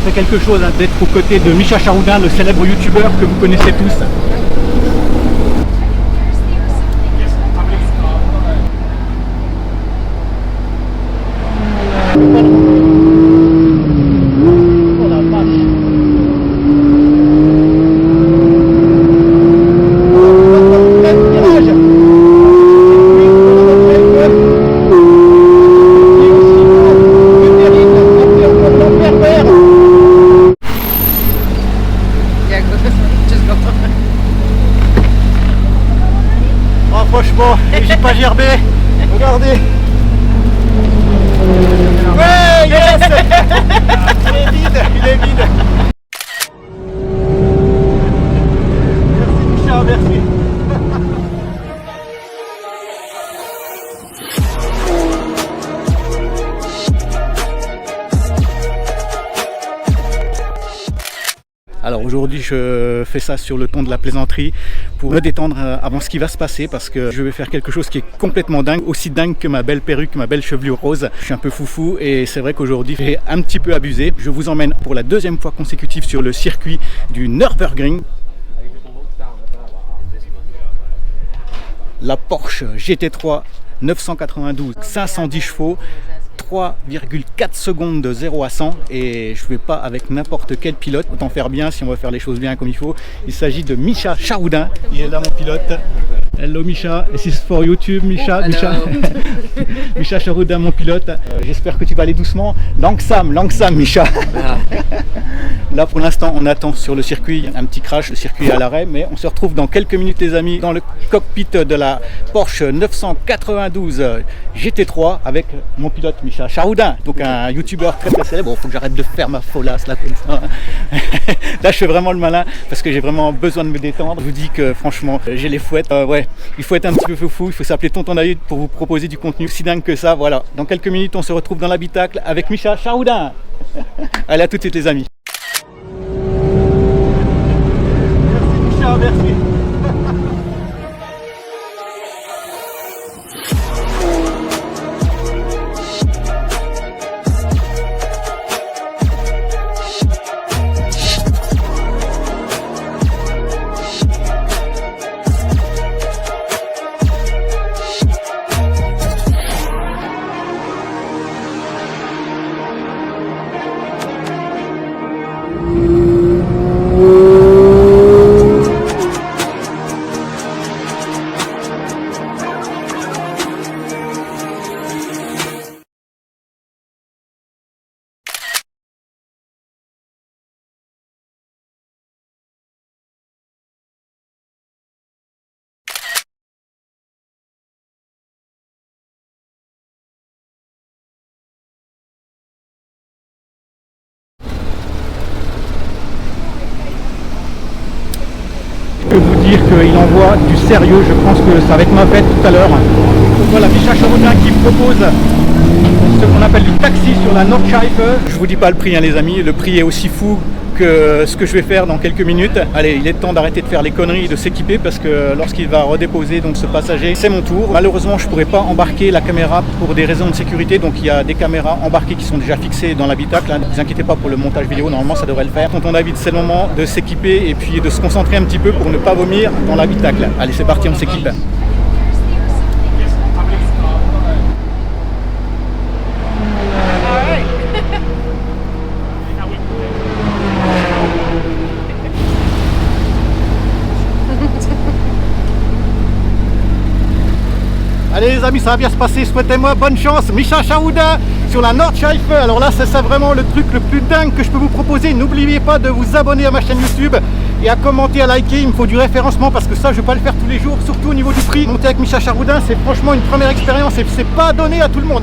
ça fait quelque chose hein, d'être aux côtés de Misha Charoudin, le célèbre youtubeur que vous connaissez tous. Franchement, j'ai pas gerbé. Regardez. Ouais, yes. Il est vide, il est vide. Merci Micha, merci. Alors aujourd'hui je fais ça sur le ton de la plaisanterie pour me détendre avant ce qui va se passer parce que je vais faire quelque chose qui est complètement dingue, aussi dingue que ma belle perruque, ma belle chevelure rose. Je suis un peu foufou et c'est vrai qu'aujourd'hui j'ai un petit peu abusé. Je vous emmène pour la deuxième fois consécutive sur le circuit du Nürburgring. La Porsche GT3 992 510 chevaux. 3,4 secondes de 0 à 100 et je ne vais pas avec n'importe quel pilote, autant faire bien si on va faire les choses bien comme il faut. Il s'agit de Misha Charoudin, il est là mon pilote. Hello Misha, this is for YouTube Misha. Misha Charoudin mon pilote, j'espère que tu vas aller doucement. Langsam Misha. Là pour l'instant on attend sur le circuit, un petit crash, le circuit est à l'arrêt, mais on se retrouve dans quelques minutes les amis dans le cockpit de la Porsche 992 GT3 avec mon pilote Misha Charoudin, donc un youtubeur très très célèbre. Bon, faut que j'arrête de faire ma folasse là comme ça. Là je fais vraiment le malin parce que j'ai vraiment besoin de me détendre. Je vous dis que franchement j'ai les fouettes, ouais, il faut être un petit peu fou, il faut s'appeler Tonton David pour vous proposer du contenu si dingue que ça. Voilà, dans quelques minutes on se retrouve dans l'habitacle avec Misha Charoudin. Allez, à tout de suite les amis. Merci Misha, merci. Je peux vous dire qu'il envoie du sérieux, je pense que ça va être ma fête tout à l'heure. Voilà, Misha Charoudin qui propose ce qu'on appelle du taxi sur la Nordschleife. Je vous dis pas le prix hein, les amis, le prix est aussi fou que ce que je vais faire dans quelques minutes. Allez, il est temps d'arrêter de faire les conneries et de s'équiper parce que lorsqu'il va redéposer donc ce passager, c'est mon tour. Malheureusement, je ne pourrai pas embarquer la caméra pour des raisons de sécurité, donc il y a des caméras embarquées qui sont déjà fixées dans l'habitacle. Ne vous inquiétez pas pour le montage vidéo, normalement ça devrait le faire. Tonton David, c'est le moment de s'équiper et puis de se concentrer un petit peu pour ne pas vomir dans l'habitacle. Allez, c'est parti, on s'équipe. Allez les amis, ça va bien se passer, souhaitez-moi bonne chance. Misha Charoudin sur la Nordschleife. Alors là, c'est ça vraiment le truc le plus dingue que je peux vous proposer. N'oubliez pas de vous abonner à ma chaîne YouTube et à commenter, à liker. Il me faut du référencement parce que ça, je ne vais pas le faire tous les jours, surtout au niveau du prix. Monter avec Misha Charoudin, c'est franchement une première expérience et c'est pas donné à tout le monde.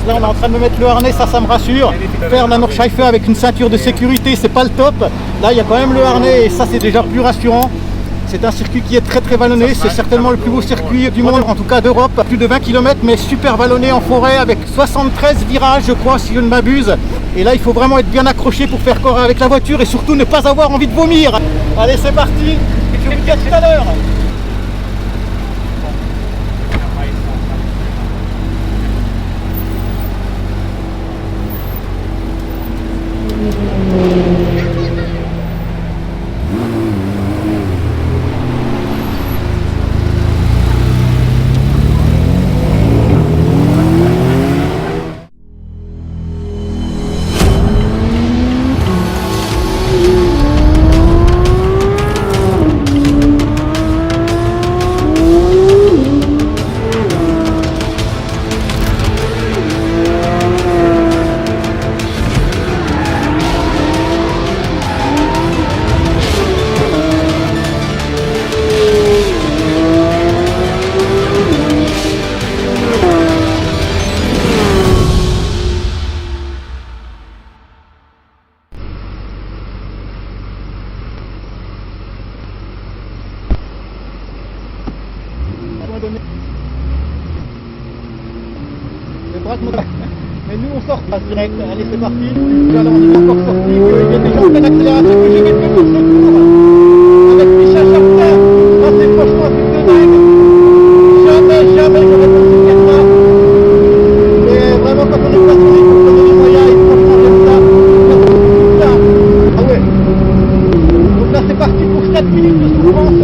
Là on est en train de me mettre le harnais, ça me rassure. Faire la Nordschleife avec une ceinture de sécurité, c'est pas le top. Là il y a quand même le harnais et ça c'est déjà plus rassurant. C'est un circuit qui est très très vallonné, c'est certainement le plus beau circuit du monde, en tout cas d'Europe. Plus de 20 km mais super vallonné en forêt avec 73 virages je crois si je ne m'abuse. Et là il faut vraiment être bien accroché pour faire corps avec la voiture et surtout ne pas avoir envie de vomir. Allez c'est parti, je vous dis à tout à l'heure. passe direct, allez c'est parti. Voilà, on est encore sorti, il y a des gens en pleine accélération, que j'ai quelques minutes de secours avec Micha Charpin. Ça c'est franchement un truc de dingue. Jamais j'aurais pensé faire ça. Mais vraiment quand on est passionné, il faut donner les moyens et franchement j'aime ça. Ah ouais. Donc là c'est parti pour 7 minutes de souffrance.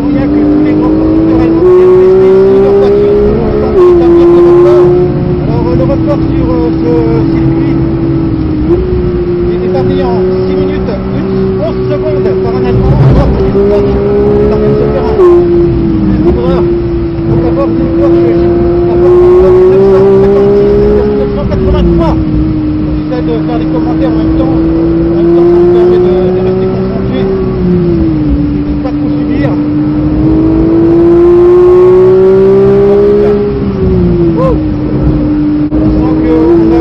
pour rien que tous les grands constructeurs allemands viennent tester ici leur voiture pour tenter d'établir le record. Alors le record sur ce circuit est établi en 6 minutes 11 secondes par un Allemand, alors que c'est Porsche qui est en train de se faire un livreur. Donc d'abord c'est Porsche 986,983. J'essaie de faire des commentaires en même temps ça me permet de rester concentré, de ne pas trop subir. On sent qu'on a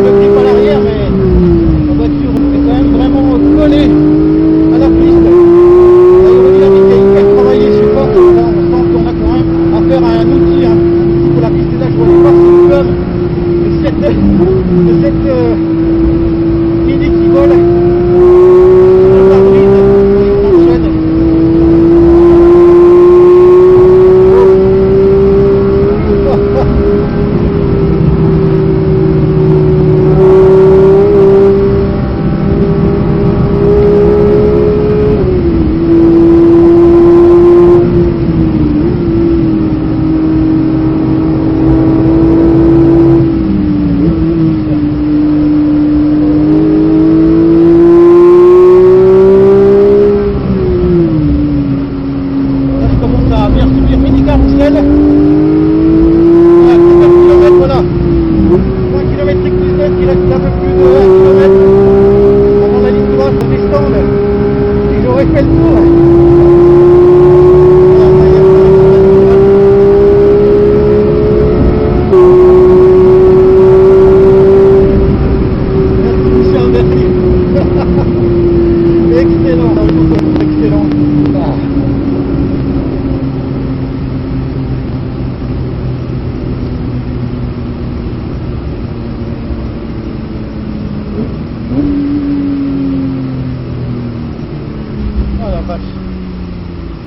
le grip à l'arrière, mais la voiture est quand même vraiment collée à la piste. L'aérodynamique a hyper travaillé chez Porsche. Là, on sent qu'on a quand même affaire à un outil. Pour la piste, là, je vois les forces comme de cette mini qui vole sur le pare-brise et on enchaîne.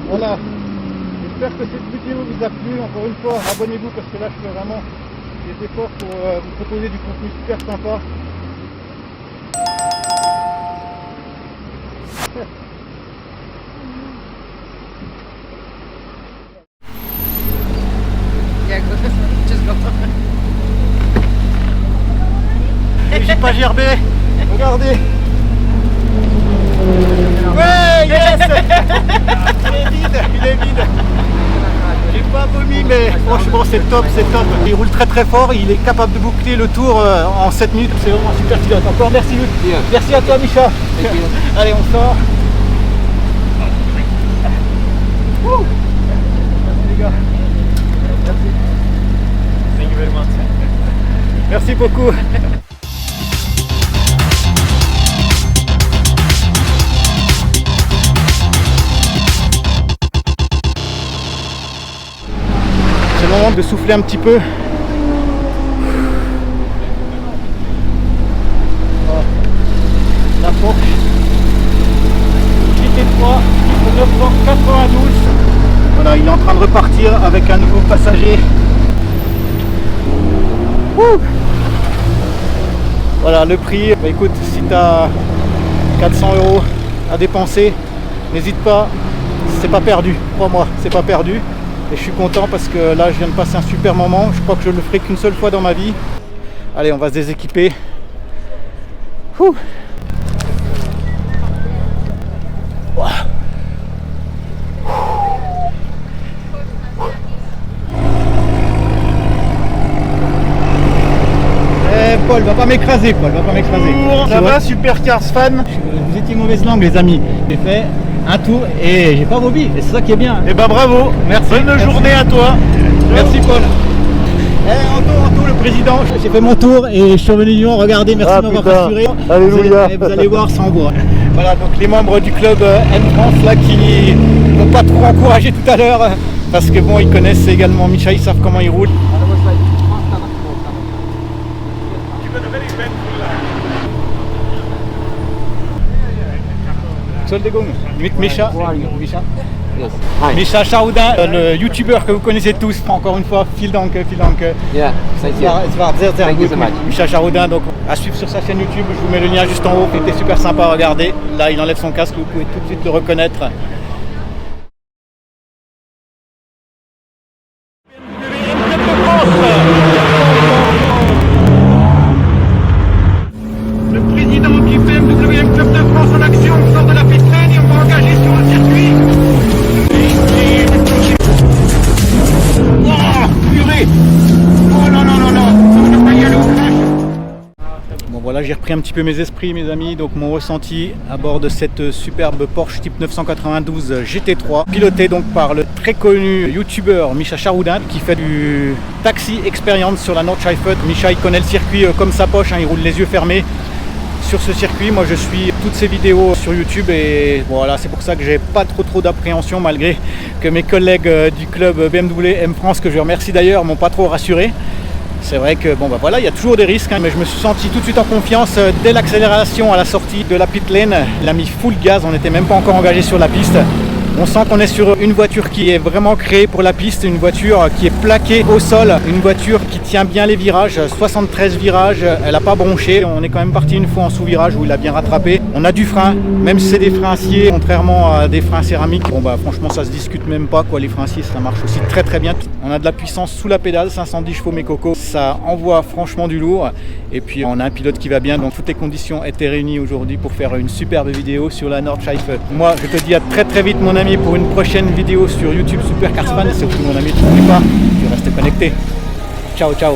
Voilà, j'espère que cette vidéo vous a plu. Encore une fois, abonnez-vous parce que là je fais vraiment des efforts pour vous proposer du contenu super sympa. J'ai pas gerbé, regardez. Ouais, yes. Il est vide. J'ai pas vomi, mais franchement c'est top, c'est top. Il roule très très fort, il est capable de boucler le tour en 7 minutes. C'est vraiment un super pilote. Encore merci. Merci à toi, Micha. Allez, on sort. Merci les gars. Merci. Thank you very much. Merci beaucoup. C'est le moment de souffler un petit peu. La Porsche GT3 992. Voilà, il est en train de repartir avec un nouveau passager. Wouh. Voilà le prix. Bah, écoute, si tu as 400 € à dépenser, n'hésite pas, c'est pas perdu. Crois-moi, c'est pas perdu. Et je suis content parce que là je viens de passer un super moment. Je crois que je le ferai qu'une seule fois dans ma vie. Allez, on va se déséquiper. Ouh. Wow. Paul va pas m'écraser, Paul va pas m'écraser. Ça va, Super Cars fan? Vous étiez mauvaise langue les amis. J'ai fait un tour et j'ai pas vomi, et c'est ça qui est bien. Eh ben bravo, merci. Bonne journée à toi. Merci Paul. Anto, le président, j'ai fait mon tour et je suis revenu Lyon, regardez, merci de m'avoir rassuré. Alléluia. Vous allez voir sans boire. Voilà, donc les membres du club N-France là qui n'ont pas trop encouragé tout à l'heure, parce que bon, ils connaissent également Micha, ils savent comment il roule. Entschuldigung, mit Micha. Micha Charoudin, le youtubeur que vous connaissez tous, encore une fois, vielen Dank. Yeah, thank you. Es war sehr Thank you gut. so much. Micha Charoudin, donc à suivre sur sa chaîne YouTube, je vous mets le lien juste en haut, qui était super sympa à regarder. Là, il enlève son casque, vous pouvez tout de suite le reconnaître. Le président du BMW Club de France en action sort de la piste lane et on va engager sur le circuit. Oh, purée. Oh non, non, non, non. On ne pas y aller au crash. Bon voilà, j'ai repris un petit peu mes esprits mes amis, donc mon ressenti à bord de cette superbe Porsche Type 992 GT3, pilotée donc par le très connu youtubeur Misha Charoudin qui fait du taxi experience sur la Nordschleife. Misha il connaît le circuit comme sa poche, hein, il roule les yeux fermés sur ce circuit. Moi je suis toutes ces vidéos sur YouTube et voilà, c'est pour ça que j'ai pas trop d'appréhension, malgré que mes collègues du club BMW M France, que je remercie d'ailleurs, m'ont pas trop rassuré. C'est vrai que bon bah voilà, il y a toujours des risques, hein, mais je me suis senti tout de suite en confiance dès l'accélération à la sortie de la pit lane. Il a mis full gaz, on n'était même pas encore engagé sur la piste. On sent qu'on est sur une voiture qui est vraiment créée pour la piste, une voiture qui est plaquée au sol, une voiture qui tient bien les virages, 73 virages, elle n'a pas bronché. On est quand même parti une fois en sous-virage où il a bien rattrapé. On a du frein, même si c'est des freins acier, contrairement à des freins céramiques. Bon bah franchement ça se discute même pas quoi, les freins acier ça marche aussi très bien. On a de la puissance sous la pédale, 510 chevaux mes cocos, ça envoie franchement du lourd. Et puis on a un pilote qui va bien, donc toutes les conditions étaient réunies aujourd'hui pour faire une superbe vidéo sur la Nordschleife. Moi je te dis à très vite mon ami pour une prochaine vidéo sur YouTube Super Cars Fan. Surtout mon ami, tu n'oublies pas, tu restes connecté. Ciao ciao.